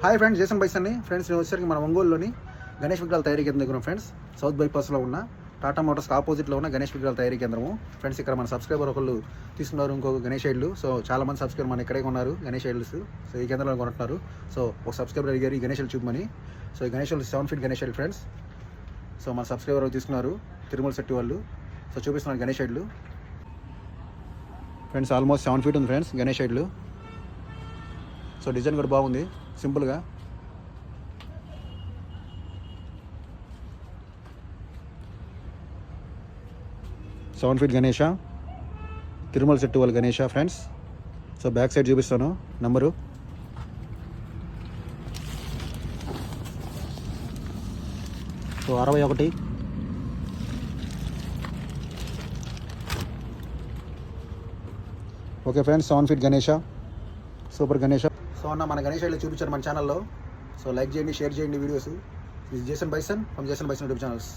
Hi friends, Jason buys అండి. Friends నేను వచ్చేసరికి మన ఒంగోలులోని గణేష్ విగ్రహాల తయారీ కేంద్రం దగ్గర ఫ్రెండ్స్, సౌత్ బైపాస్లో ఉన్న టాటా మోటార్స్కి ఆపోజిట్లో ఉన్న గణేష్ విగ్రహాల తయారీ కేంద్రము. ఫ్రెండ్స్ ఇక్కడ మన సబ్స్క్రైబర్ ఒకళ్ళు తీసుకున్నారు ఇంకొక గణేష్ ఐడ్లు. సో చాలా మంది సబ్స్క్రైబర్ మన ఇక్కడే ఉన్నారు గణేష్ ఐడ్స్. సో ఈ కేంద్రంలో కొంటున్నారు. సో ఒక సబ్స్క్రైబర్ అడిగారు ఈ గణేష్ చూపమని. సో ఈ గణేష్ 7 ఫీట్ గణేష్ ఐడ్ ఫ్రెండ్స్. సో మన సబ్స్క్రైబర్ తీసుకున్నారు తిరుమల శెట్టి వాళ్ళు. సో చూపిస్తున్నారు గణేష్ ఐడ్లు ఫ్రెండ్స్. ఆల్మోస్ట్ 7 ఫీట్ ఉంది ఫ్రెండ్స్ గణేష్ ఐడ్లు. సో డిజైన్ కూడా బాగుంది సింపుల్గా. 7 ఫీట్ గణేష, తిరుమల శెట్టి వాళ్ళ Ganesha friends. So back side చూపిస్తాను number. So 61. Okay friends, 7 feet Ganesha, super Ganesha. So అన్న మన గణేష్ ఐడ్లు చూపించారు మన ఛానల్లో. సో లైక్ చేయండి, షేర్ చేయండి వీడియోస్. ఇది Jason bison from Jason bison YouTube channels.